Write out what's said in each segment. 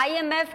IMF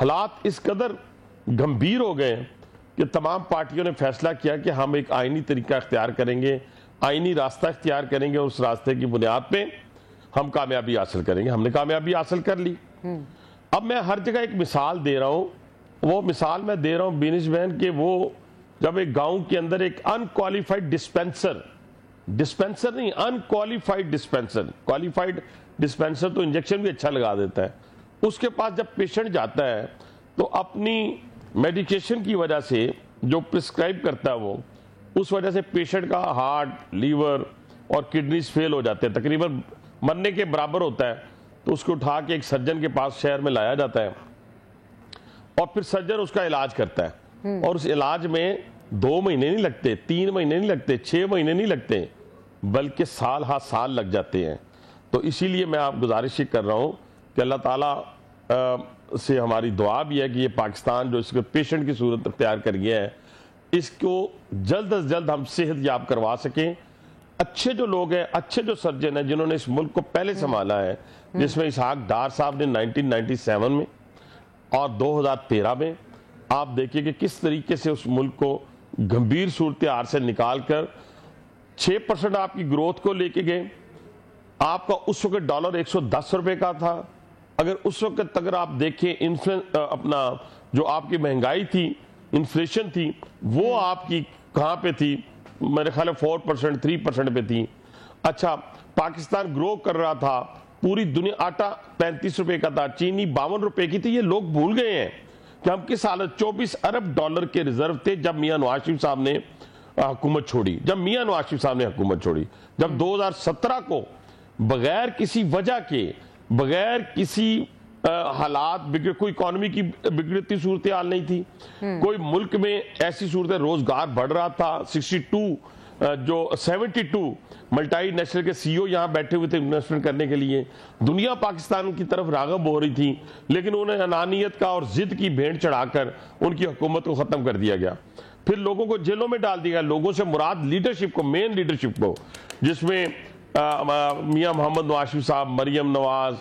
حالات اس قدر گمبھیر ہو گئے کہ تمام پارٹیوں نے فیصلہ کیا کہ ہم ایک آئینی طریقہ اختیار کریں گے، آئینی راستہ اختیار کریں گے، اس راستے کی بنیاد پہ ہم کامیابی حاصل کریں گے۔ ہم نے کامیابی حاصل کر لی۔ اب میں ہر جگہ ایک مثال دے رہا ہوں، وہ مثال میں دے رہا ہوں بینش بہن کہ وہ جب ایک گاؤں کے اندر ایک انکوالیفائڈ ڈسپینسر نہیں، انکوالیفائڈ ڈسپینسر، کوالیفائڈ ڈسپینسر تو انجیکشن بھی اچھا لگا دیتا ہے، اس کے پاس جب پیشنٹ جاتا ہے تو اپنی میڈیکیشن کی وجہ سے جو پرسکرائب کرتا ہے وہ اس وجہ سے پیشنٹ کا ہارٹ، لیور اور کڈنیز فیل ہو جاتے ہیں، تقریباً مرنے کے برابر ہوتا ہے، تو اس کو اٹھا کے ایک سرجن کے پاس شہر میں لایا جاتا ہے اور پھر سرجن اس کا علاج کرتا ہے، اور اس علاج میں 2 مہینے نہیں لگتے، 3 مہینے نہیں لگتے، 6 مہینے نہیں لگتے، بلکہ سال ہا سال لگ جاتے ہیں۔ تو اسی لیے میں آپ گزارش کر رہا ہوں کہ اللہ تعالیٰ سے ہماری دعا بھی ہے کہ یہ پاکستان جو اس کے پیشنٹ کی صورت اختیار کر گیا ہے، اس کو جلد از جلد ہم صحت یاب کروا سکیں۔ اچھے جو لوگ ہیں، اچھے جو سرجن ہیں جنہوں نے اس ملک کو پہلے سنبھالا ہے، جس میں اسحاق ڈار صاحب نے 1997 میں اور 2013 میں، آپ دیکھیے کہ کس طریقے سے اس ملک کو گمبھیر صورتحال سے نکال کر 6% آپ کی گروتھ کو لے کے گئے۔ آپ کا اس وقت ڈالر 110 روپے کا تھا، اگر اس وقت اگر آپ دیکھیں اپنا جو آپ کی مہنگائی تھی، انفلیشن تھی، وہ آپ کی کہاں پہ تھی؟ میرے خیال ہے 4%، 3% پہ تھی۔ اچھا، پاکستان گرو کر رہا تھا، پوری دنیا، آٹا 35 روپے کا تھا، چینی 52 روپے کی تھی۔ یہ لوگ بھول گئے ہیں کہ ہم کس حالت، 24 ارب ڈالر کے ریزرو تھے جب میاں نواز شریف صاحب نے حکومت چھوڑی، جب 2017 کو بغیر کسی وجہ کے، بغیر کسی حالات کوئی اکانومی کی بگڑتی صورتحال نہیں تھی، کوئی ملک میں ایسی صورت، روزگار بڑھ رہا تھا، 72 ملٹائی نیشنل کے سی او یہاں بیٹھے ہوئے تھے انویسٹمنٹ کرنے کے لیے، دنیا پاکستان کی طرف راغب ہو رہی تھی، لیکن انہیں انانیت کا اور ضد کی بھینٹ چڑھا کر ان کی حکومت کو ختم کر دیا گیا۔ پھر لوگوں کو جیلوں میں ڈال دیا گیا، لوگوں سے مراد لیڈرشپ کو، مین لیڈرشپ کو، جس میں میاں محمد نواز شریف صاحب، مریم نواز،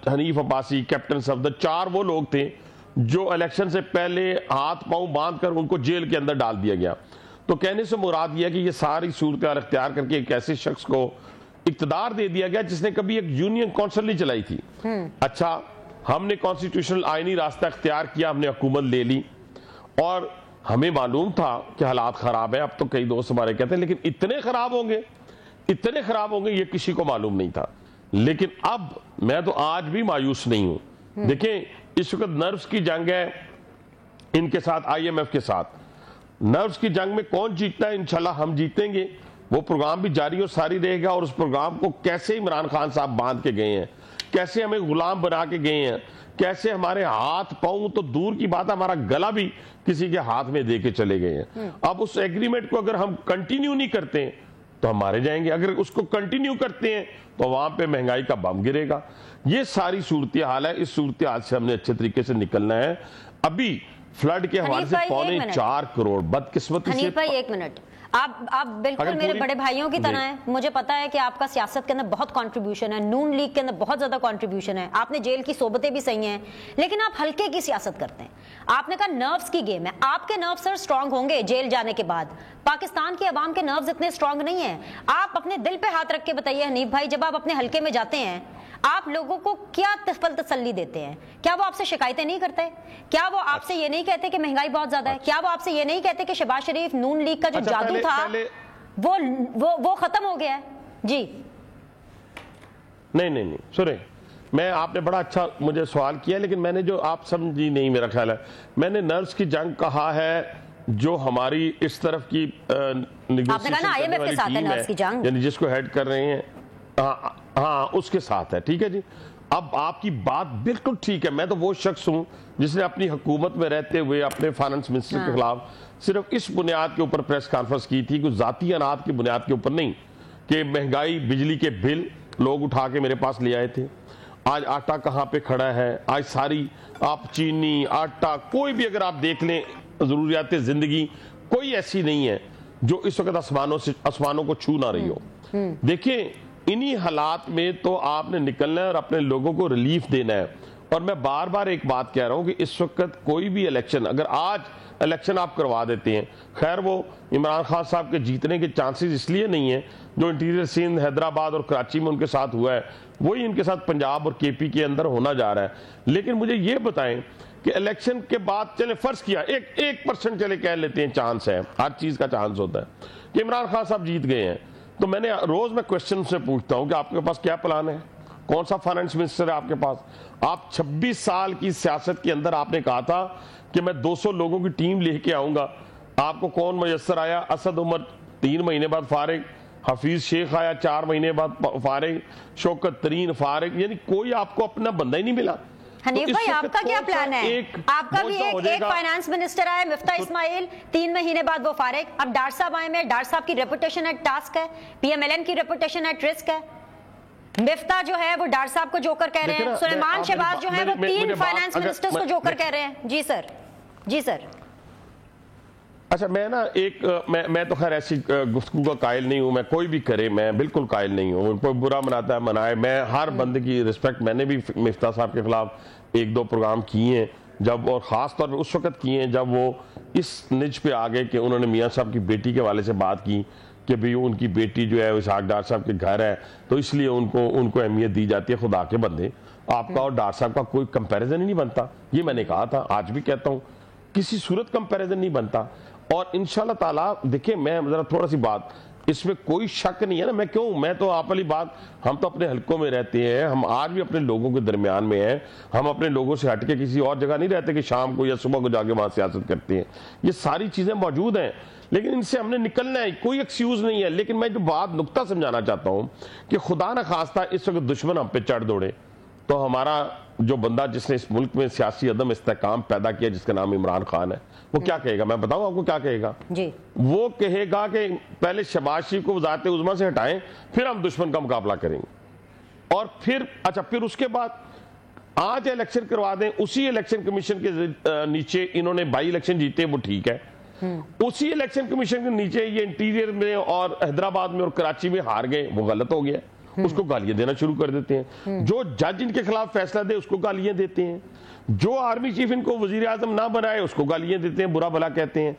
حنیف عباسی، کیپٹن صفدر، 4 وہ لوگ تھے جو الیکشن سے پہلے ہاتھ پاؤں باندھ کر ان کو جیل کے اندر ڈال دیا گیا۔ تو کہنے سے مراد یہ کہ یہ ساری صورتحال اختیار کر کے ایک ایسے شخص کو اقتدار دے دیا گیا جس نے کبھی ایک یونین کونسل نہیں چلائی تھی۔ اچھا، ہم نے کانسٹیٹیوشنل آئینی راستہ اختیار کیا، ہم نے حکومت لے لی، اور ہمیں معلوم تھا کہ حالات خراب ہیں۔ اب تو کئی دوست ہمارے کہتے ہیں لیکن اتنے خراب ہوں گے یہ کسی کو معلوم نہیں تھا۔ لیکن اب میں تو آج بھی مایوس نہیں ہوں۔ دیکھیں، اس وقت نروس کی جنگ ہے ان کے ساتھ، آئی ایم ایف کے ساتھ۔ نروس کی جنگ میں کون جیتتا ہے؟ انشاءاللہ ہم جیتیں گے۔ وہ پروگرام بھی جاری و ساری رہے گا، اور اس پروگرام کو کیسے عمران خان صاحب باندھ کے گئے ہیں، کیسے ہمیں غلام بنا کے گئے ہیں، کیسے ہمارے ہاتھ پاؤں تو دور کی بات، ہمارا گلا بھی کسی کے ہاتھ میں دے کے چلے گئے ہیں۔ اب اس ایگریمنٹ کو اگر ہم کنٹینیو نہیں کرتے تو ہم مارے جائیں گے، اگر اس کو کنٹینیو کرتے ہیں تو وہاں پہ مہنگائی کا بم گرے گا۔ یہ ساری صورتحال ہے، اس صورتحال سے ہم نے اچھے طریقے سے نکلنا ہے۔ ابھی فلڈ کے حوالے سے 4.25 کروڑ بدقسمتی سے۔ حنیف بھائی 1 منٹ، آپ بالکل میرے بڑے بھائیوں کی طرح ہیں، مجھے پتا ہے کہ آپ کا سیاست کے اندر بہت کنٹریبیوشن ہے، نون لیگ کے اندر بہت زیادہ کنٹریبیوشن ہے، آپ نے جیل کی صحبتیں بھی صحیح ہیں، لیکن آپ ہلکے کی سیاست کرتے ہیں۔ آپ نے کہا نروس کی گیم ہے، آپ کے نروس سر سٹرونگ ہوں گے جیل جانے کے بعد، پاکستان کی عوام کے نروس اتنے سٹرونگ نہیں ہیں۔ آپ اپنے دل پہ ہاتھ رکھ کے بتائیے حنیف بھائی، جب آپ اپنے حلقے میں جاتے ہیں آپ لوگوں کو کیا تسلی دیتے ہیں؟ کیا وہ آپ سے شکایتیں نہیں کرتے؟ کیا وہ آپ سے یہ نہیں کہتے کہ مہنگائی بہت زیادہ ہے؟ کیا وہ آپ سے یہ نہیں کہتے کہ شہباز شریف نون لیگ کا جو جادو تھا وہ ختم ہو گیا ہے؟ جی نہیں سنیں، میں آپ نے بڑا اچھا مجھے سوال کیا، لیکن میں نے جو آپ سمجھی نہیں، میرا خیال ہے میں نے نروس کی جنگ کہا ہے جو ہماری اس طرف کی نیگوشیشن کرنے والی ٹیم ہے، یعنی جس کو ہیڈ کر رہے ہیں، ہاں اس کے ساتھ ہے، ٹھیک ہے جی۔ اب آپ کی بات بالکل ٹھیک ہے، میں تو وہ شخص ہوں جس نے اپنی حکومت میں رہتے ہوئے اپنے فائنانس منسٹر کے خلاف صرف اس بنیاد کے اوپر پریس کانفرنس کی تھی کہ ذاتی انات کی بنیاد کے اوپر نہیں، کہ مہنگائی، بجلی کے بل لوگ اٹھا کے میرے پاس لے آئے تھے۔ آج آٹا کہاں پہ کھڑا ہے، آج ساری آپ چینی، آٹا، کوئی بھی اگر آپ دیکھ لیں ضروریات زندگی کوئی ایسی نہیں ہے جو اس وقت آسمانوں کو چھو نہ رہی ہو۔ دیکھیں، انہی حالات میں تو آپ نے نکلنا ہے اور اپنے لوگوں کو ریلیف دینا ہے، اور میں بار بار ایک بات کہہ رہا ہوں کہ اس وقت کوئی بھی الیکشن، اگر آج الیکشن آپ کروا دیتے ہیں، خیر وہ عمران خان صاحب کے جیتنے کے چانسز اس لیے نہیں ہیں، جو انٹیریئر سندھ، حیدرآباد اور کراچی میں ان کے ساتھ ہوا ہے وہی ان کے ساتھ پنجاب اور کے پی کے اندر ہونا جا رہا ہے۔ لیکن مجھے یہ بتائیں کہ الیکشن کے بعد چلے فرض کیا 1% چلے کہہ لیتے ہیں چانس ہے، ہر چیز کا چانس ہوتا ہے کہ عمران خان صاحب جیت گئے ہیں، تو میں روز کویسچن سے پوچھتا ہوں کہ آپ کے پاس کیا پلان ہے، کون سا فائنانس منسٹر ہے آپ کے پاس؟ آپ 26 سال کی سیاست کے اندر آپ نے کہا تھا کہ میں 200 لوگوں کی ٹیم لے کے آؤں گا، آپ کو کون میسر آیا؟ اسد عمر 3 مہینے بعد فارغ، حفیظ شیخ آیا 4 مہینے بعد فارغ، شوکت ترین فارغ، یعنی کوئی آپ کو اپنا بندہ ہی نہیں ملا۔ حنیف بھائی آپ کا کیا پلان ہے؟ آپ کا بھی ایک فائنانس منسٹر آئے مفتاح اسماعیل، 3 مہینے بعد وہ فارغ، اب ڈاکٹر صاحب آئے میں، ڈاکٹر صاحب کی ریپوٹیشن ایٹ ٹاسک ہے، پی ایم ایل این کی ریپوٹیشن ایٹ رسک ہے، مفتاح جو ہے وہ ڈاکٹر صاحب کو جوکر کہہ رہے ہیں، سلیمان شہباز جو ہے وہ 3 فائنانس منسٹرز کو جوکر کہہ رہے ہیں۔ جی سر، جی سر۔ اچھا میں تو خیر ایسی گفتگو کا قائل نہیں ہوں، میں کوئی بھی کرے میں بالکل قائل نہیں ہوں، کوئی برا مناتا ہے منائے، میں ہر بندے کی رسپیکٹ، میں نے بھی مفتاح صاحب کے خلاف 1-2 پروگرام کیے ہیں جب، اور خاص طور پہ اس وقت کیے ہیں جب وہ اس نج پہ آگئے کہ انہوں نے میاں صاحب کی بیٹی کے حوالے سے بات کی کہ بھی ان کی بیٹی جو ہے اسحاق ڈار صاحب کے گھر ہے تو اس لیے ان کو اہمیت دی جاتی ہے۔ خدا کے بندے، آپ کا اور ڈار صاحب کا کوئی کمپیریزن ہی نہیں بنتا، یہ میں نے کہا تھا، آج بھی کہتا ہوں، کسی صورت کمپیریزن نہیں بنتا۔ اور انشاءاللہ تعالیٰ دیکھیں، میں ذرا تھوڑا سی بات، اس میں کوئی شک نہیں ہے نا، میں تو آپ والی بات، ہم تو اپنے حلقوں میں رہتے ہیں، ہم آج بھی اپنے لوگوں کے درمیان میں ہیں، ہم اپنے لوگوں سے ہٹ کے کسی اور جگہ نہیں رہتے کہ شام کو یا صبح کو جا کے وہاں سیاست کرتے ہیں، یہ ساری چیزیں موجود ہیں، لیکن ان سے ہم نے نکلنا ہے، کوئی ایکسکیوز نہیں ہے۔ لیکن میں جو بات نقطہ سمجھانا چاہتا ہوں کہ خدا نہ خواستہ اس وقت دشمن ہم پہ چڑھ دوڑے تو ہمارا جو بندہ جس نے اس ملک میں سیاسی عدم استحکام پیدا کیا جس کا نام عمران خان ہے، وہ کیا کہے گا؟ میں بتاؤں آپ کو کیا کہے گا؟ جی، وہ کہے گا کہ پہلے شہباز شریف کو وزارت عظمیٰ سے ہٹائیں، پھر ہم دشمن کا مقابلہ کریں گے، اور پھر اس کے بعد آج الیکشن کروا دیں، اسی الیکشن کمیشن کے نیچے انہوں نے 22 الیکشن جیتے، وہ ٹھیک ہے، اسی الیکشن کمیشن کے نیچے یہ انٹیریئر میں اور حیدرآباد میں اور کراچی میں ہار گئے، وہ غلط ہو گیا، اس کو گالیاں دینا شروع کر دیتے ہیں، جو جج ان کے خلاف فیصلہ دے اس کو گالیاں دیتے ہیں، جو آرمی چیف ان کو وزیر اعظم نہ بنائے اس کو گالیاں دیتے ہیں، برا بھلا کہتے ہیں۔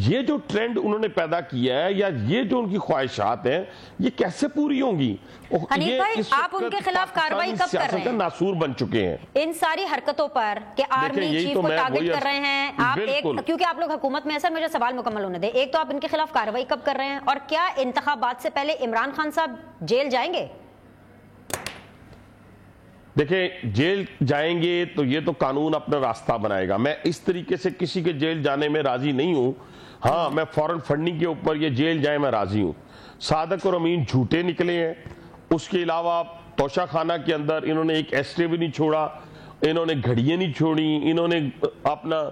یہ جو ٹرینڈ انہوں نے پیدا کیا ہے یا یہ جو ان کی خواہشات ہیں یہ کیسے پوری ہوں گی؟ حنیف بھائی آپ ان کے خلاف کارروائی کب کر رہے ہیں؟ ناسور بن چکے ہیں ان ساری حرکتوں پر کہ آرمی چیف کو ٹارگٹ کر رہے ہیں آپ، کیونکہ آپ لوگ حکومت میں ہیں، سر مجھے سوال مکمل ہونے دیں، ایک تو آپ ان کے خلاف کارروائی کب کر رہے ہیں، اور کیا انتخابات سے پہلے عمران خان صاحب جیل جائیں گے؟ دیکھیں، جیل جائیں گے تو یہ تو قانون اپنا راستہ بنائے گا، میں اس طریقے سے کسی کے جیل جانے میں راضی نہیں ہوں۔ ہاں، میں فورن فنڈنگ کے اوپر یہ جیل جائیں میں راضی ہوں۔ صادق اور امین جھوٹے نکلے ہیں، اس کے علاوہ توشہ خانہ کے اندر انہوں نے ایک ایسٹرے بھی نہیں چھوڑا، انہوں نے گھڑیاں نہیں چھوڑی، انہوں نے اپنا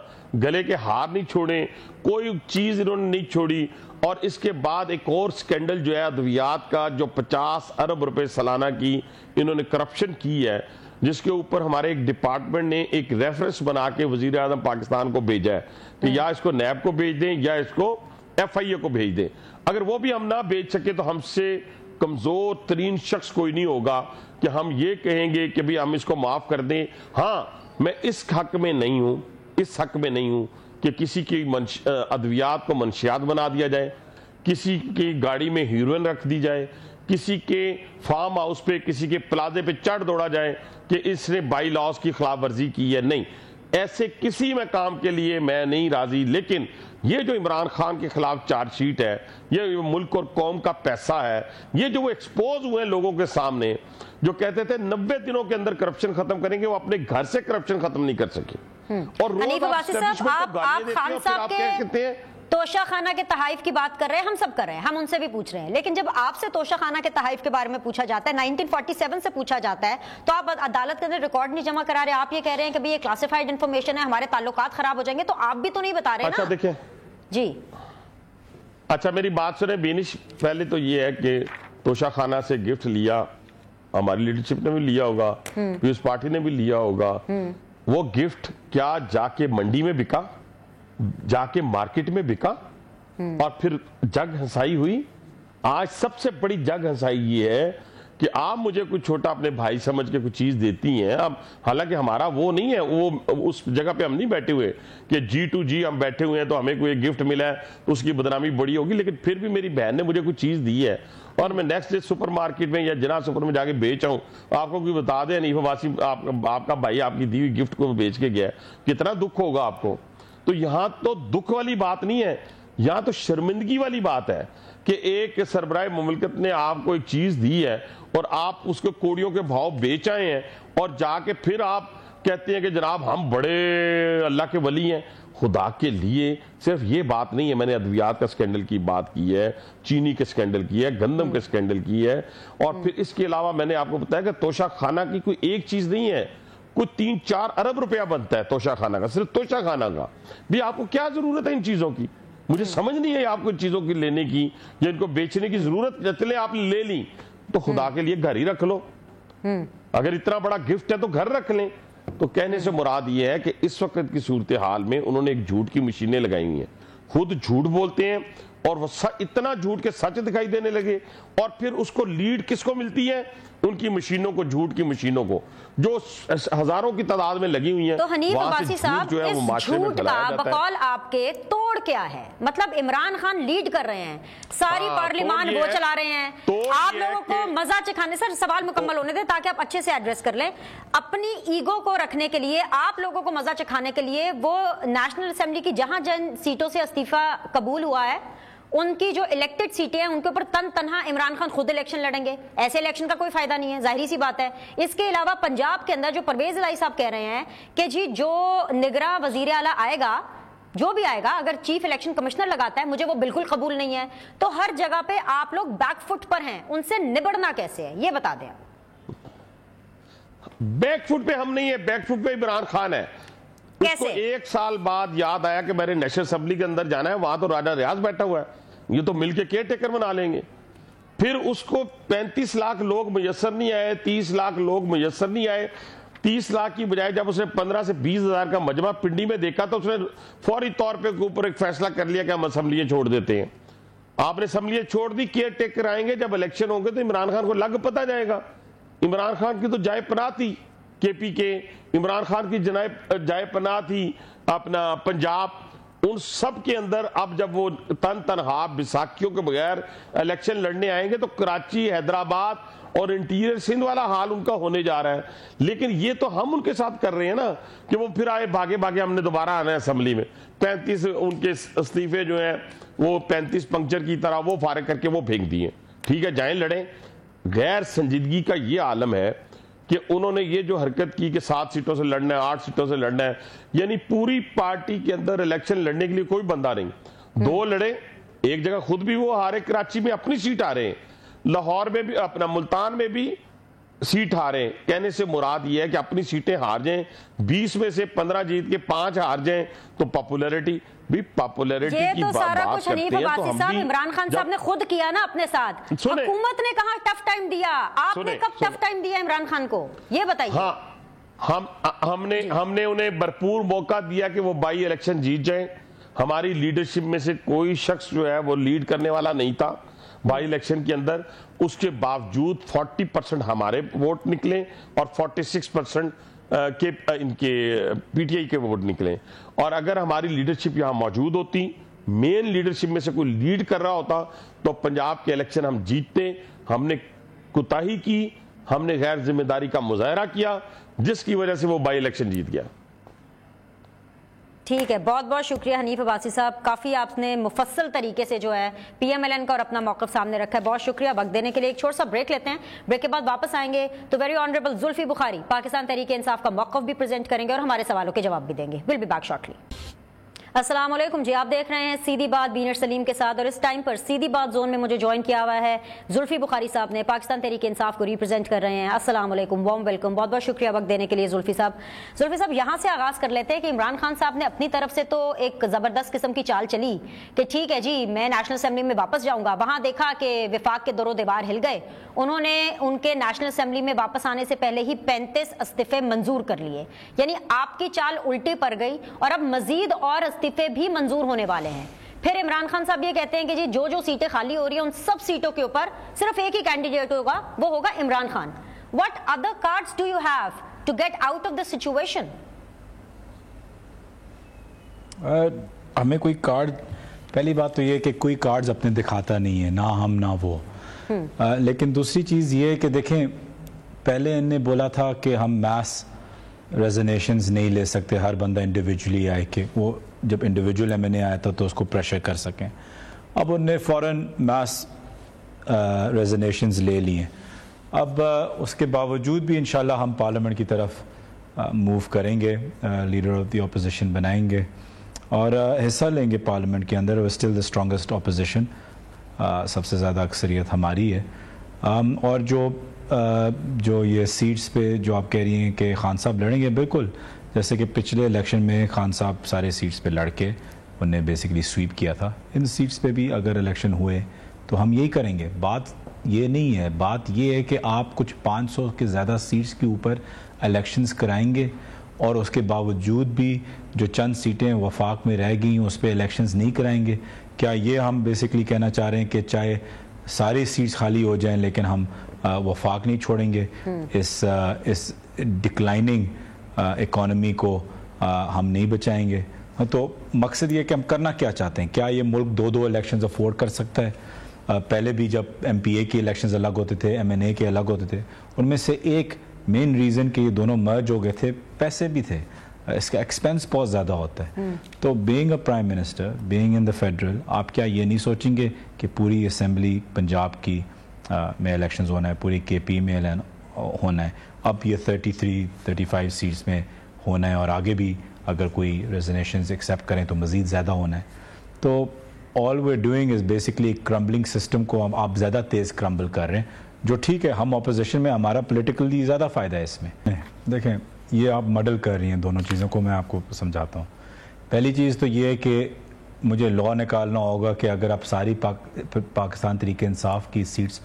گلے کے ہار نہیں چھوڑے، کوئی چیز انہوں نے نہیں چھوڑی، اور اس کے بعد ایک اور سکینڈل جو ہے ادویات کا، جو 50 ارب روپے سالانہ کی انہوں نے کرپشن کی ہے، جس کے اوپر ہمارے ایک ڈپارٹمنٹ نے ایک ریفرنس بنا کے وزیر اعظم پاکستان کو بھیجا ہے کہ یا اس کو نیب کو بھیج دیں یا اس کو ایف آئی اے کو بھیج دیں۔ اگر وہ بھی ہم نہ بھیج سکے تو ہم سے کمزور ترین شخص کوئی نہیں ہوگا کہ ہم یہ کہیں گے کہ بھی ہم اس کو معاف کر دیں۔ ہاں، میں اس حق میں نہیں ہوں کہ کسی کی ادویات کو منشیات بنا دیا جائے، کسی کی گاڑی میں ہیروئن رکھ دی جائے، کسی کے فارم ہاؤس پہ، کسی کے پلازے پہ چڑھ دوڑا جائے کہ اس نے بائی لاز کی خلاف ورزی کی ہے، نہیں، ایسے کسی میں کام کے لیے میں نہیں راضی۔ لیکن یہ جو عمران خان کے خلاف چارج شیٹ ہے، یہ ملک اور قوم کا پیسہ ہے، یہ جو وہ ایکسپوز ہوئے لوگوں کے سامنے، جو کہتے تھے 90 دنوں کے اندر کرپشن ختم کریں گے، وہ اپنے گھر سے کرپشن ختم نہیں کر سکے۔ اور حنیف عباسی صاحب، آپ خان صاحب کے توشہ خانہ کے تحائف کی بات کر رہے ہیں، ہم سب کر رہے ہیں، ہم ان سے بھی پوچھ رہے ہیں، لیکن جب آپ سے توشہ خانہ کے تحائف کے بارے میں پوچھا جاتا ہے، 1947 سے پوچھا جاتا ہے، تو آپ عدالت کے اندر ریکارڈ نہیں جمع کرا رہے، آپ یہ کہہ رہے ہیں کہ یہ کلاسیفائیڈ انفارمیشن ہے، ہمارے تعلقات خراب ہو جائیں گے، تو آپ بھی تو نہیں بتا رہے نا۔ اچھا دیکھیں، جی اچھا میری بات سنیں بینش، پہلے تو یہ ہے کہ توشہ خانہ سے گفٹ لیا، ہماری لیڈرشپ نے بھی لیا ہوگا، پیپلز پارٹی نے بھی لیا ہوگا، وہ گفٹ کیا جا کے منڈی میں بکا، جا کے مارکیٹ میں بکا اور پھر جگ ہنسائی ہوئی؟ آج سب سے بڑی جگ ہنسائی یہ ہے کہ آپ مجھے کوئی چھوٹا اپنے بھائی سمجھ کے کوئی چیز دیتی ہیں. اب حالانکہ ہمارا وہ نہیں ہے, وہ اس جگہ پہ ہم نہیں بیٹھے ہوئے کہ جی ٹو جی ہم بیٹھے ہوئے ہیں تو ہمیں کوئی گفٹ ملا ہے تو اس کی بدنامی بڑی ہوگی, لیکن پھر بھی میری بہن نے مجھے کوئی چیز دی ہے اور میں نیکسٹ ڈے سپر مارکیٹ میں یا جناح سپر میں جا کے بیچ آؤں, آپ کو کوئی بتا دے حنیف عباسی آپ کا بھائی آپ کی دی ہوئی گفٹ کو بیچ کے گیا ہے, کتنا دکھ ہوگا آپ کو. تو یہاں تو دکھ والی بات نہیں ہے, یہاں تو شرمندگی والی بات ہے کہ ایک سربراہ مملکت نے آپ کو ایک چیز دی ہے اور آپ اس کو کوڑیوں کے بھاؤ بیچ آئے ہیں اور جا کے پھر آپ کہتے ہیں کہ جناب ہم بڑے اللہ کے ولی ہیں. خدا کے لیے صرف یہ بات نہیں ہے, میں نے ادویات کا سکینڈل کی بات کی ہے, چینی کے سکینڈل کی ہے, گندم کے سکینڈل کی ہے, اور پھر اس کے علاوہ میں نے آپ کو بتایا کہ توشہ خانہ کی کوئی ایک چیز نہیں ہے, کوئی 3-4 ارب روپیہ بنتا ہے توشہ خانہ کا, صرف توشہ خانہ کا بھی. آپ کو کیا ضرورت ہے ان چیزوں کی؟ مجھے سمجھ نہیں ہے آپ کو ان چیزوں کی لینے کی یا ان کو بیچنے کی ضرورت. چلے آپ لے لیں تو خدا کے لیے گھر ہی رکھ لو, اگر اتنا بڑا گفٹ ہے تو گھر رکھ لیں. تو کہنے سے مراد یہ ہے کہ اس وقت کی صورتحال میں انہوں نے ایک جھوٹ کی مشینیں لگائی ہوئی ہیں, خود جھوٹ بولتے ہیں اور وہ اتنا جھوٹ کے سچ دکھائی دینے لگے, اور پھر اس کو لیڈ کس کو ملتی ہے؟ ان کی مشینوں کو, جھوٹ کی مشینوں کو جو ہزاروں کی تعداد میں لگی ہوئی ہیں. تو حنیف عباسی صاحب اس جھوٹ کا بقول آپ کے توڑ کیا ہے؟ مطلب عمران خان لیڈ کر رہے ہیں, ساری پارلیمان وہ چلا رہے ہیں, آپ لوگوں کو مزہ چکھانے. سر سوال مکمل ہونے دیں تاکہ آپ اچھے سے ایڈریس کر لیں. اپنی ایگو کو رکھنے کے لیے, آپ لوگوں کو مزہ چکھانے کے لیے, وہ نیشنل اسمبلی کی جہاں جن سیٹوں سے استعفیٰ قبول ہوا ہے ان کی جو الیکٹڈ سیٹیں ہیں ان کے اوپر تنہا عمران خان خود الیکشن لڑیں گے. ایسے الیکشن کا کوئی فائدہ نہیں ہے, ظاہری سی بات ہے. اس کے علاوہ پنجاب کے اندر جو پرویز الہی صاحب کہہ رہے ہیں کہ جی جو نگراں وزیر اعلیٰ آئے گا, جو بھی آئے گا, اگر چیف الیکشن کمشنر لگاتا ہے, مجھے وہ بالکل قبول نہیں ہے. تو ہر جگہ پہ آپ لوگ بیک فٹ پر ہیں, ان سے نبڑنا کیسے ہے یہ بتا دیں. بیک فٹ پہ ہم نہیں ہے, بیک فٹ پہ عمران خان ہے. اس کو 1 سال بعد یاد آیا کہ میں نے نیشنل اسمبلی کے اندر جانا ہے, وہاں تو راجہ ریاض بیٹھا ہوا ہے, یہ تو مل کے کیئر ٹیکر بنا لیں گے. پھر اس کو 35 لاکھ لوگ میسر نہیں آئے, 30 لاکھ لوگ میسر نہیں آئے. 30 لاکھ کی بجائے جب اس نے 15 سے 20 ہزار کا مجمع پنڈی میں دیکھا تو اس نے فوری طور پہ اوپر ایک فیصلہ کر لیا کہ ہم اسمبلیاں چھوڑ دیتے ہیں. آپ نے اسمبلیاں چھوڑ دی, کیئر ٹیکر آئیں گے, جب الیکشن ہوں گے تو عمران خان کو لگ پتا جائے گا. عمران خان کی تو جائے پناہ تھی کے پی کے, عمران خان کی جائے پناہ تھی اپنا پنجاب, ان سب کے اندر اب جب وہ تنہا بیساکھیوں کے بغیر الیکشن لڑنے آئیں گے تو کراچی, حیدرآباد اور انٹیریئر سندھ والا حال ان کا ہونے جا رہا ہے. لیکن یہ تو ہم ان کے ساتھ کر رہے ہیں نا کہ وہ پھر آئے بھاگے بھاگے, ہم نے دوبارہ آنا ہے اسمبلی میں. 35 ان کے استعفے جو ہیں وہ 35 پنکچر کی طرح وہ فارغ کر کے وہ پھینک دیے. ٹھیک ہے, جائیں لڑیں. غیر سنجیدگی کا یہ عالم ہے کہ انہوں نے یہ جو حرکت کی کہ 7 سیٹوں سے لڑنا ہے, 8 سیٹوں سے لڑنا ہے, یعنی پوری پارٹی کے اندر الیکشن لڑنے کے لیے کوئی بندہ نہیں. 2 لڑے, ایک جگہ خود بھی وہ ہارے, کراچی میں اپنی سیٹ ہارے ہیں, لاہور میں بھی, اپنا ملتان میں بھی سیٹ ہارے. کہنے سے مراد یہ ہے کہ اپنی سیٹیں ہار جائیں, 20 میں سے 15 جیت کے 5 ہار جائیں تو پاپولیرٹی بھی پاپولیرٹی کی بات کرتے ہیں. تو ہم بھی عمران خان صاحب نے خود کیا نا اپنے ساتھ, حکومت نے کہاں ٹف ٹائم دیا, آپ نے کب ٹف ٹائم دیا عمران خان کو یہ بتائیے. ہاں, ہم نے انہیں بھرپور موقع دیا کہ وہ بائی الیکشن جیت جائیں. ہماری لیڈرشپ میں سے کوئی شخص جو ہے وہ لیڈ کرنے والا نہیں تھا بائی الیکشن کے اندر. اس کے باوجود 40% ہمارے ووٹ نکلے اور 46% ان کے پی ٹی آئی کے ووٹ نکلے. اور اگر ہماری لیڈرشپ یہاں موجود ہوتی, مین لیڈرشپ میں سے کوئی لیڈ کر رہا ہوتا تو پنجاب کے الیکشن ہم جیتتے. ہم نے کوتاہی کی, ہم نے غیر ذمہ داری کا مظاہرہ کیا, جس کی وجہ سے وہ بائی الیکشن جیت گیا. ٹھیک ہے, بہت بہت شکریہ حنیف عباسی صاحب, کافی آپ نے مفصل طریقے سے جو ہے پی ایم ایل این کا اور اپنا موقف سامنے رکھا ہے. بہت شکریہ وقت دینے کے لیے. ایک چھوٹا سا بریک لیتے ہیں, بریک کے بعد واپس آئیں گے تو ویری آنریبل زلفی بخاری پاکستان تحریک انصاف کا موقف بھی پریزنٹ کریں گے اور ہمارے سوالوں کے جواب بھی دیں گے. Will be back shortly. السلام علیکم جی, آپ دیکھ رہے ہیں سیدھی بات بینر سلیم کے ساتھ, اور اس ٹائم پر سیدھی بات زون میں مجھے جوائن کیا ہوا ہے زلفی بخاری صاحب نے, پاکستان تحریک انصاف کو ریپرزینٹ کر رہے ہیں. السلام علیکم, وارم ویلکم, بہت بہت شکریہ وقت دینے کے لیے زلفی صاحب. زلفی صاحب یہاں سے آغاز کر لیتے ہیں کہ عمران خان صاحب نے اپنی طرف سے تو ایک زبردست قسم کی چال چلی کہ ٹھیک ہے جی میں نیشنل اسمبلی میں واپس جاؤں گا. وہاں دیکھا کہ وفاق کے در و دیوار ہل گئے, انہوں نے ان کے نیشنل اسمبلی میں واپس آنے سے پہلے ہی 35 استعفے منظور کر لیے. یعنی آپ کی چال الٹی پڑ گئی اور اب مزید اور استعفے بھی منظور ہونے والے ہیں. پھر عمران خان صاحب یہ کہتے ہیں کہ جی جو سیٹیں خالی ہو رہی ہیں ان سب سیٹوں کے اوپر صرف ایک ہی کینڈیڈیٹ ہوگا, وہ ہوگا Imran Khan. What other cards do you have to get out of this situation? ہمیں کوئی کارڈ, پہلی بات تو یہ کہ کوئی کارڈز اپنے دکھاتا نہیں ہے, نہ ہم نہ وہ. لیکن دوسری چیز یہ ہے کہ دیکھیں, پہلے ان نے بولا تھا کہ ہم میس ریزنیشنز نہیں لے سکتے, ہر بندہ انڈیویجولی آئے کہ وہ جب انڈیویجول ایم این اے آیا تھا تو اس کو پریشر کر سکیں. اب ان نے فوراً میس ریزنیشنز لے لی ہیں. اب اس کے باوجود بھی انشاءاللہ ہم پارلیمنٹ کی طرف موو کریں گے, لیڈر آف دی اپوزیشن بنائیں گے اور حصہ لیں گے پارلیمنٹ کے اندر. اسٹل دا اسٹرانگسٹ اپوزیشن, سب سے زیادہ اکثریت ہماری ہے. اور جو یہ سیٹس پہ جو آپ کہہ رہی ہیں کہ خان صاحب لڑیں گے, بالکل جیسے کہ پچھلے الیکشن میں خان صاحب سارے سیٹس پہ لڑ کے انہوں نے بیسکلی سویپ کیا تھا. ان سیٹس پہ بھی اگر الیکشن ہوئے تو ہم یہی کریں گے. بات یہ نہیں ہے, بات یہ ہے کہ آپ کچھ 500 کے زیادہ سیٹس کے اوپر الیکشنز کرائیں گے اور اس کے باوجود بھی جو چند سیٹیں وفاق میں رہ گئی اس پہ الیکشنز نہیں کرائیں گے. کیا یہ ہم بیسکلی کہنا چاہ رہے ہیں کہ چاہے ساری سیٹس خالی ہو جائیں لیکن ہم وفاق نہیں چھوڑیں گے؟ اس ڈکلائننگ اکانومی کو ہم نہیں بچائیں گے. تو مقصد یہ کہ ہم کرنا کیا چاہتے ہیں. کیا یہ ملک دو الیکشنز افورڈ کر سکتا ہے؟ پہلے بھی جب ایم پی اے کے الیکشنز الگ ہوتے تھے, ایم این اے کے الگ ہوتے تھے, ان میں سے ایک مین ریزن کہ یہ دونوں مرج ہو گئے تھے, پیسے بھی تھے, اس کا ایکسپینس بہت زیادہ ہوتا ہے. تو being a prime minister, being in the federal, آپ کیا یہ نہیں سوچیں گے کہ پوری اسمبلی پنجاب کی میں الیکشنز ہونا ہے, پوری کے پی میں ہونا ہے, اب یہ 33-35 سیٹس میں ہونا ہے اور آگے بھی اگر کوئی ریزنیشنز ایکسیپٹ کریں تو مزید زیادہ ہونا ہے. تو all we're doing is basically crumbling system کو آپ زیادہ تیز کرمبل کر رہے ہیں, جو ٹھیک ہے, ہم اپوزیشن میں, ہمارا پولیٹیکلی زیادہ فائدہ ہے اس میں. دیکھیں یہ آپ مڈل کر رہی ہیں دونوں چیزوں کو, میں آپ کو سمجھاتا ہوں. پہلی چیز تو یہ ہے کہ مجھے لا نکالنا ہوگا کہ اگر آپ ساری پاکستان تحریک انصاف کی سیٹس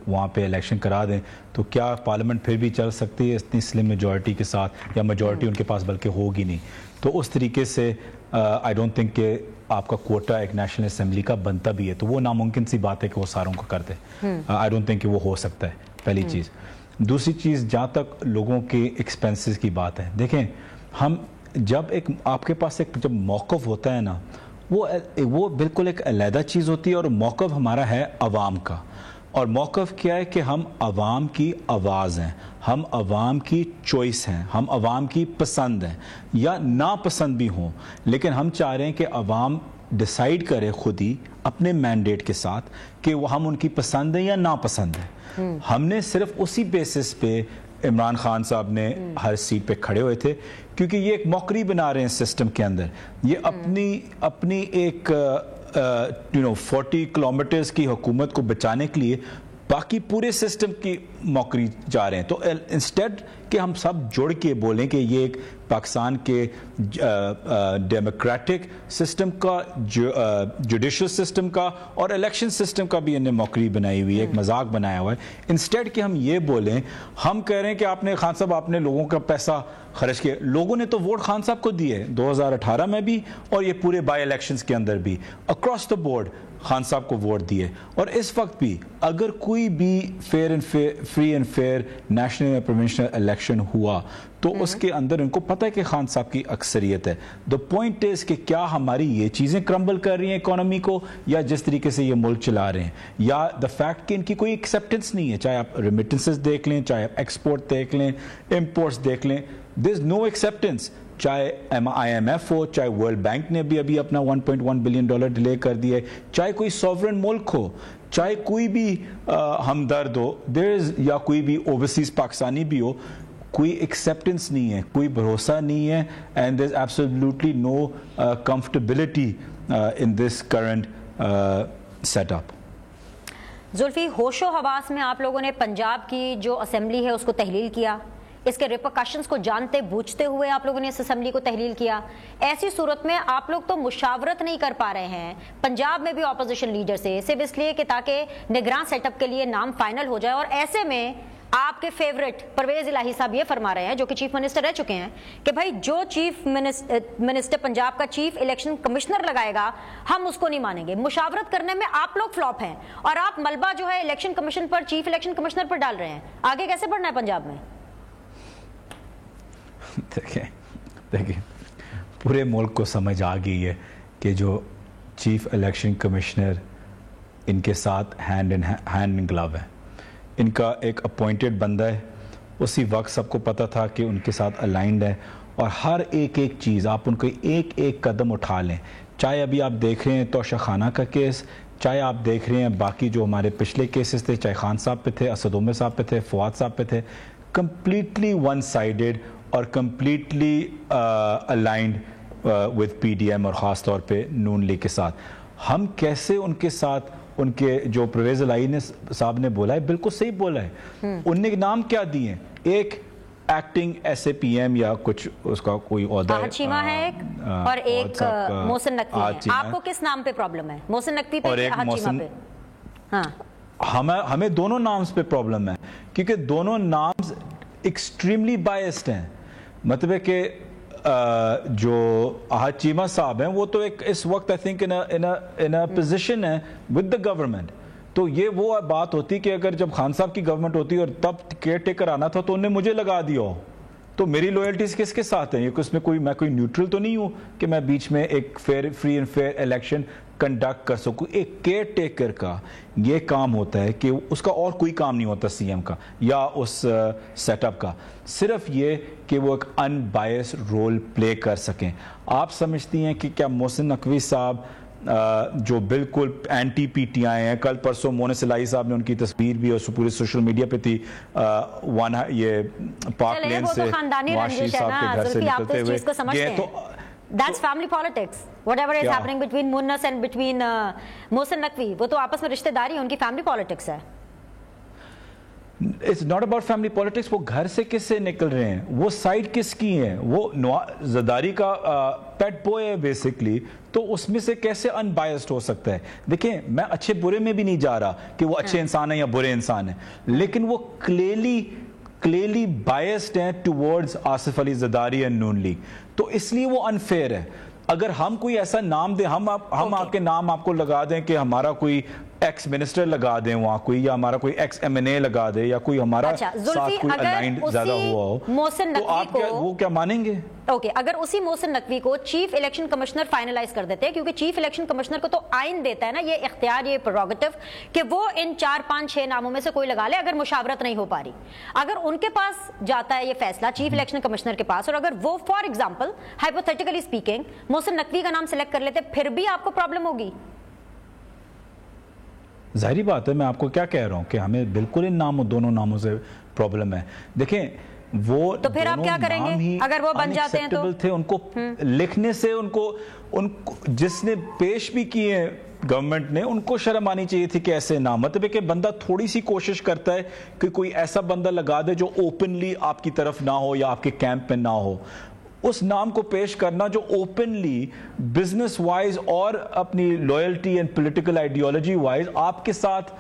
وہاں پہ الیکشن کرا دیں تو کیا پارلیمنٹ پھر بھی چل سکتی ہے اتنی سلم میجورٹی کے ساتھ, یا میجورٹی ان کے پاس بلکہ ہوگی نہیں. تو اس طریقے سے آئی ڈونٹ تھنک کہ آپ کا کوٹا ایک نیشنل اسمبلی کا بنتا بھی ہے, تو وہ ناممکن سی بات ہے کہ وہ ساروں کو کر دے. آئی ڈونٹ تھنک کہ وہ ہو سکتا ہے, پہلی چیز. دوسری چیز, جہاں تک لوگوں کے ایکسپینسز کی بات ہے, دیکھیں ہم جب آپ کے پاس ایک جب موقف ہوتا ہے نا, وہ بالکل ایک علیحدہ چیز ہوتی ہے, اور موقف ہمارا ہے عوام کا. اور موقف کیا ہے کہ ہم عوام کی آواز ہیں, ہم عوام کی چوائس ہیں, ہم عوام کی پسند ہیں یا ناپسند بھی ہوں, لیکن ہم چاہ رہے ہیں کہ عوام ڈیسائیڈ کرے خود ہی اپنے مینڈیٹ کے ساتھ کہ وہ ہم ان کی پسند ہیں یا ناپسند ہیں. ہم نے صرف اسی بیسس پہ عمران خان صاحب نے ہر سیٹ پہ کھڑے ہوئے تھے, کیونکہ یہ ایک موکری بنا رہے ہیں سسٹم کے اندر. یہ اپنی ایک 40 کلومیٹرز کی حکومت کو بچانے کے لیے باقی پورے سسٹم کی موکری جا رہے ہیں. تو انسٹیڈ کہ ہم سب جڑ کے بولیں کہ یہ ایک پاکستان کے ڈیموکریٹک سسٹم کا, جوڈیشل سسٹم کا اور الیکشن سسٹم کا بھی انہیں موکری بنائی ہوئی ہے, ایک مذاق بنایا ہوا ہے. انسٹیڈ کہ ہم یہ بولیں, ہم کہہ رہے ہیں کہ آپ نے خان صاحب آپ نے لوگوں کا پیسہ خرچ کیا. لوگوں نے تو ووٹ خان صاحب کو دیے 2018 میں بھی اور یہ پورے بائی الیکشنز کے اندر بھی, اکراس دا بورڈ خان صاحب کو ووٹ دیے. اور اس وقت بھی اگر کوئی بھی فری اینڈ فیئر نیشنل یا پروونشنل الیکشن ہوا تو اس کے اندر ان کو پتہ ہے کہ خان صاحب کی اکثریت ہے. دا پوائنٹ از کہ کیا ہماری یہ چیزیں کرمبل کر رہی ہیں اکانومی کو, یا جس طریقے سے یہ ملک چلا رہے ہیں, یا دا فیکٹ کہ ان کی کوئی ایکسیپٹنس نہیں ہے. چاہے آپ ریمیٹنسز دیکھ لیں, چاہے آپ ایکسپورٹ دیکھ لیں, امپورٹس دیکھ لیں, دیر از نو ایکسیپٹنس. چاہے IMF ہو, چاہے ورلڈ بینک نے بھی ابھی اپنا $1.1 بلین ڈیلے کر دیا ہے, چاہے کوئی سوورن ملک ہو, چاہے کوئی بھی ہمدرد ہو, یا کوئی بھی اوورسیز پاکستانی بھی ہو, کوئی ایکسیپٹنس نہیں ہے, کوئی بھروسہ نہیں ہے. And there is absolutely no comfortability in this current set up. Zulfi, ہوش و حواس میں آپ لوگوں نے پنجاب کی جو اسمبلی ہے اس کو تحلیل کیا, اس کے ریپرکشنز کو جانتے بوجھتے ہوئے آپ لوگوں نے اس اسمبلی کو تحلیل کیا. ایسی صورت میں آپ لوگ تو مشاورت نہیں کر پا رہے ہیں پنجاب میں بھی اپوزیشن لیڈر سے, صرف اس لیے کہ تاکہ نگراں سیٹ اپ کے لیے نام فائنل ہو جائے. اور ایسے میں آپ کے فیوریٹ پرویز الہی صاحب یہ فرما رہے ہیں جو کہ چیف منسٹر رہ چکے ہیں کہ بھائی جو چیف منسٹر پنجاب کا چیف الیکشن کمشنر لگائے گا ہم اس کو نہیں مانیں گے. مشاورت کرنے میں آپ لوگ فلاپ ہیں اور آپ ملبہ جو ہے الیکشن کمیشن پر, چیف الیکشن کمشنر پر ڈال رہے ہیں. آگے کیسے بڑھنا ہے پنجاب میں؟ دیکھیں پورے ملک کو سمجھ آ گئی ہے کہ جو چیف الیکشن کمشنر ان کے ساتھ ہینڈ ان گلو ہے, ان کا ایک اپوائنٹڈ بندہ ہے. اسی وقت سب کو پتا تھا کہ ان کے ساتھ الائنڈ ہے اور ہر ایک چیز آپ ان کو ایک قدم اٹھا لیں. چاہے ابھی آپ دیکھ رہے ہیں توشہ خانہ کا کیس, چاہے آپ دیکھ رہے ہیں باقی جو ہمارے پچھلے کیسز تھے, چاہے خان صاحب پہ تھے, اسد عمر صاحب پہ تھے, فواد صاحب پہ تھے, کمپلیٹلی ون سائیڈڈ اور completely aligned with P D M اور خاص طور پہ نون لیگ کے ساتھ. ہم کیسے ان کے ساتھ, ان کے جو پرویز الہی صاحب نے بولا ہے بالکل صحیح بولا ہے. ان نے نام کیا دیے ہیں, ایک acting S A P M یا کچھ اس کا کوئی عہدہ ہے, احد چیمہ ہے ایک, اور ایک محسن نقوی ہے. آپ کو کس نام پہ پرابلم ہے, محسن نقوی پہ یا احد چیمہ پہ؟ ہاں ہمیں دونوں نامز پہ پرابلم ہے کیونکہ دونوں نامز ایکسٹریملی بائسڈ ہیں. مطلب ہے کہ جو احد چیمہ صاحب ہیں وہ تو ایک اس وقت I think in a position ہے with the government. تو یہ وہ بات ہوتی کہ اگر جب خان صاحب کی گورنمنٹ ہوتی اور تب کیئر ٹیکر آنا تھا تو انہیں مجھے لگا دیا ہو, تو میری لویلٹیز کس کے ساتھ ہیں؟ یہ اس میں میں کوئی نیوٹرل تو نہیں ہوں کہ میں بیچ میں ایک free and fair election conduct کر سکوں. ایک کیئر ٹیکر کا یہ کام ہوتا ہے کہ اس کا اور کوئی کام نہیں ہوتا سی ایم کا یا اس سیٹ اپ کا, صرف یہ کہ وہ ایک ان بائس رول پلے کر سکیں. آپ سمجھتی ہیں کہ کیا محسن نقوی صاحب جو بالکل اینٹی پی ٹی آئی ہیں, کل پرسوں مونس الہی صاحب نے ان کی تصویر بھی اور پورے سوشل میڈیا پہ تھی, یہ پارک لین سے معاشی صاحب کے گھر سے نکلتے ہوئے گئے, تو That's family politics. Whatever is happening between Munnas and between Mohsen Naqvi, وہ تو آپس میں رشتہ داری, ان کی family politics ہے. It's not about family politics. وہ گھر سے کس سے نکل رہے ہیں, وہ سائڈ کس کی ہیں, وہ زرداری کا پیٹ بوائے ہے بیسکلی, تو اس میں سے کیسے ان بائسڈ ہو سکتا ہے؟ دیکھیں میں اچھے برے میں بھی نہیں جا رہا کہ وہ اچھے انسان ہیں یا برے انسان ہیں, لیکن وہ کلیئرلی بائسڈ ہیں towards Asif Ali Zardari and Noon league, تو اس لیے وہ انفیئر ہے. اگر ہم کوئی ایسا نام دیں, ہم آپ کے نام آپ کو لگا دیں کہ ہمارا کوئی ایکس منسٹر لگا دیں وہاں کوئی, یا ہمارا کوئی ایکس ایم این اے لگا دے, یا کوئی ہمارا ساتھ کوئی الائنڈ زیادہ ہوا ہو, تو آپ وہ کیا مانیں گے؟ اوکے, اگر اسی محسن نقوی کو چیف الیکشن کمشنر فائنلائز کر دیتے ہیں, کیونکہ چیف الیکشن کمشنر کو تو آئین دیتا ہے نا یہ اختیار, یہ پروگیٹو کہ وہ ان 4 5 6 ناموں میں سے کوئی لگا لے اگر مشاورت نہیں ہو پا رہی. اگر ان کے پاس جاتا ہے یہ فیصلہ چیف الیکشن کمشنر کے پاس, اور اگر وہ for example hypothetically speaking Mohsin Naqvi کا نام سلیکٹ کر لیتے, پھر بھی آپ کو پرابلم ہوگی. ظاہری بات ہے, میں آپ کو کیا کہہ رہا ہوں کہ ہمیں بالکل ان دونوں ناموں سے پرابلم ہے. دیکھیں وہ تو پھر آپ کیا کریں گے اگر وہ بن جاتے ہیں تو؟ تھے ان کو لکھنے سے, ان کو جس نے پیش بھی کیے گورنمنٹ نے, ان کو شرم آنی چاہیے تھی کہ ایسے نام, مطلب ہے کہ بندہ تھوڑی سی کوشش کرتا ہے کہ کوئی ایسا بندہ لگا دے جو اوپنلی آپ کی طرف نہ ہو یا آپ کے کیمپ پہ نہ ہو. اس نام کو پیش کرنا جو اوپنلی بزنس وائز اور اپنی لویلٹی اینڈ پولیٹیکل آئیڈیالوجی وائز آپ کے ساتھ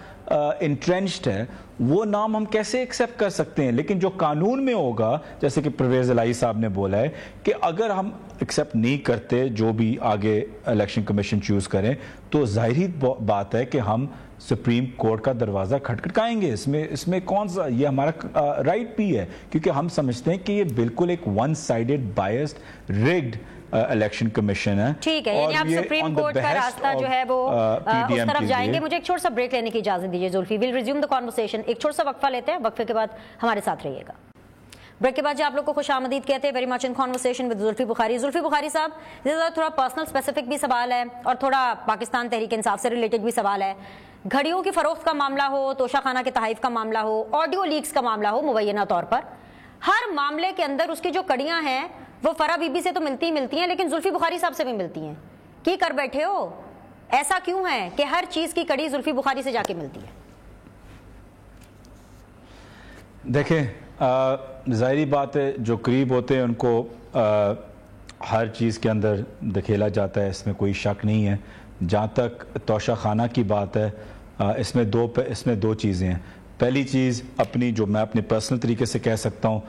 انٹرینچڈ ہے, وہ نام ہم کیسے ایکسیپٹ کر سکتے ہیں؟ لیکن جو قانون میں ہوگا, جیسے کہ پرویز الہی صاحب نے بولا ہے کہ اگر ہم ایکسیپٹ نہیں کرتے جو بھی آگے الیکشن کمیشن چوز کریں, تو ظاہری بات ہے کہ ہم سپریم کورٹ کا دروازہ کھٹکھٹائیں گے. اس میں کون سا, یہ ہمارا رائٹ بھی ہے, کیونکہ ہم سمجھتے ہیں کہ یہ بالکل ایک one sided biased ragged election commission ہے. ٹھیک ہے, یعنی آپ سپریم کورٹ کا راستہ جو ہے وہ اس طرف جائیں گے. مجھے ایک چھوٹا سا بریک لینے کی اجازت دیجیے زلفی. ویل ریزیوم دی کنورسیشن. ایک چھوٹا سا وقفہ لیتے ہیں, وقفے کے بعد ہمارے ساتھ رہیے گا. بریک کے بعد آپ لوگ کو خوش آمدید کہتے ہیں. Very much in conversation with Zulfi Bukhari. Zulfi Bukhari Sahab, تھوڑا پرسنل اسپیسیفک بھی سوال ہے اور تھوڑا پاکستان تحریک انصاف سے ریلیٹڈ بھی سوال ہے. گھڑیوں کی فروخت کا معاملہ ہو, توشہ خانہ کے تحائف کا معاملہ ہو, آڈیو لیکس کا معاملہ ہو, مبینہ طور پر ہر معاملے کے اندر اس کی جو کڑیاں ہیں وہ فرا بی بی سے تو ملتی ہیں, لیکن زلفی بخاری صاحب سے بھی ملتی ہیں. کی کر بیٹھے ہو, ایسا کیوں ہے کہ ہر چیز کی کڑی زلفی بخاری سے جا کے ملتی ہے؟ دیکھیں ظاہری بات ہے, جو قریب ہوتے ہیں ان کو ہر چیز کے اندر دکھیلا جاتا ہے, اس میں کوئی شک نہیں ہے. جہاں تک توشہ خانہ کی بات ہے, اس میں دو چیزیں ہیں. پہلی چیز اپنی جو میں اپنے پرسنل طریقے سے کہہ سکتا ہوں،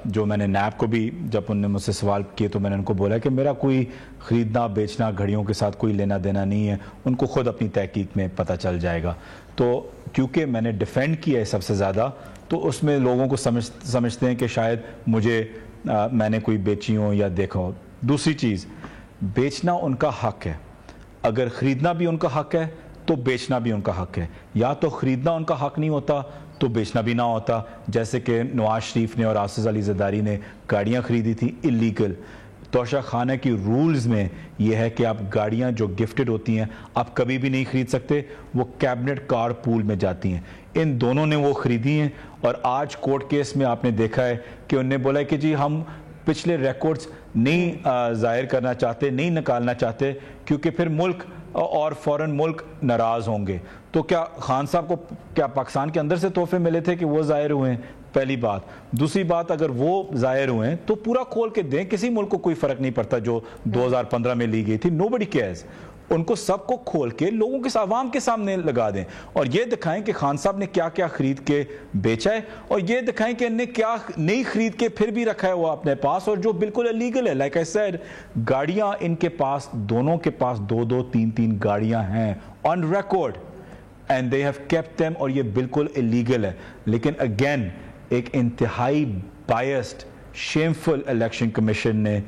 جو میں نے نیب کو بھی جب انہوں نے مجھ سے سوال کیے تو میں نے ان کو بولا کہ میرا کوئی خریدنا بیچنا گھڑیوں کے ساتھ کوئی لینا دینا نہیں ہے، ان کو خود اپنی تحقیق میں پتہ چل جائے گا. تو کیونکہ میں نے ڈیفینڈ کیا ہے سب سے زیادہ، تو اس میں لوگوں کو سمجھتے ہیں کہ شاید مجھے میں نے کوئی بیچی ہوں یا دیکھا ہو. دوسری چیز، بیچنا ان کا حق ہے، اگر خریدنا بھی ان کا حق ہے تو بیچنا بھی ان کا حق ہے. یا تو خریدنا ان کا حق نہیں ہوتا تو بیچنا بھی نہ ہوتا، جیسے کہ نواز شریف نے اور آصف علی زرداری نے گاڑیاں خریدی تھیں اللیگل. توشہ خانہ کی رولز میں یہ ہے کہ آپ گاڑیاں جو گفٹڈ ہوتی ہیں آپ کبھی بھی نہیں خرید سکتے، وہ کیبنٹ کار پول میں جاتی ہیں. ان دونوں نے وہ خریدی ہیں، اور آج کورٹ کیس میں آپ نے دیکھا ہے کہ انہوں نے بولا کہ جی ہم پچھلے ریکارڈز نہیں ظاہر کرنا چاہتے، نہیں نکالنا چاہتے، کیونکہ پھر ملک اور فورن ملک ناراض ہوں گے. تو کیا خان صاحب کو کیا پاکستان کے اندر سے تحفے ملے تھے کہ وہ ظاہر ہوئے ہیں؟ پہلی بات. دوسری بات، اگر وہ ظاہر ہوئے ہیں تو پورا کھول کے دیں، کسی ملک کو کوئی فرق نہیں پڑتا جو 2015 میں لی گئی تھی. nobody cares. ان کو سب کو کھول کے لوگوں کے عوام کے سامنے لگا دیں، اور یہ دکھائیں کہ خان صاحب نے کیا کیا خرید کے بیچا ہے، اور یہ دکھائیں کہ انہیں کیا نہیں خرید کے پھر بھی رکھا ہے وہ اپنے پاس، اور جو بالکل الیگل ہے. لائک آئی سیڈ، گاڑیاں ان کے پاس، دونوں کے پاس 2-2 3-3 گاڑیاں ہیں on record, and they have kept them, اور یہ بالکل الیگل ہے. لیکن اگین ایک انتہائی بائسڈ شیمفل الیکشن کمیشن نے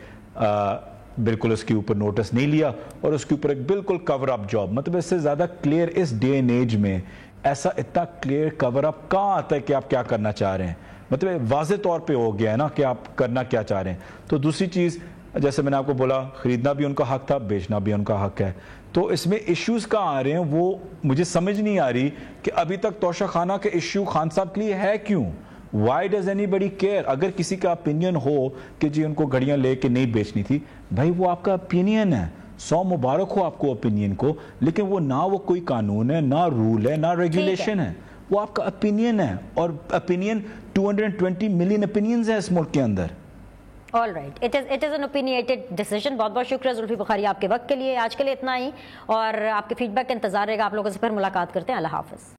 بالکل اس کے اوپر نوٹس نہیں لیا، اور اس کے اوپر ایک بالکل کور اپ جاب. مطلب اس سے زیادہ کلیئر اس ڈے اینڈ ایج میں ایسا اتنا کلیئر کور اپ کہاں آتا ہے کہ آپ کیا کرنا چاہ رہے ہیں. مطلب واضح طور پہ ہو گیا ہے نا کہ آپ کرنا کیا چاہ رہے ہیں. تو دوسری چیز، جیسے میں نے آپ کو بولا، خریدنا بھی ان کا حق تھا، بیچنا بھی ان کا حق ہے. تو اس میں ایشوز کہاں آ رہے ہیں وہ مجھے سمجھ نہیں آ رہی کہ ابھی تک توشہ خانہ کے ایشو خان صاحب کے لیے ہے کیوں. Why does anybody care؟ اگر کسی کا اپینین ہو کہ جی ان کو گھڑیاں لے کے نہیں بیچنی تھی، بھائی وہ آپ کا اپینین ہے، 100 مبارک ہو آپ کو اپینین کو، لیکن وہ نہ وہ کوئی قانون ہے، نہ رول ہے، نہ ریگولیشن ہے، وہ آپ کا اپینین ہے. اور اپینین 220 ملین اپینینز ہیں اس ملک کے اندر. All right. It is an opinionated decision. بہت بہت شکریہ زلفی بخاری آپ کے وقت کے لیے. آج کے لیے اتنا ہی، اور آپ کے فیڈ بیک کا انتظار رہے گا. آپ لوگوں سے پھر ملاقات کرتے ہیں. اللہ حافظ.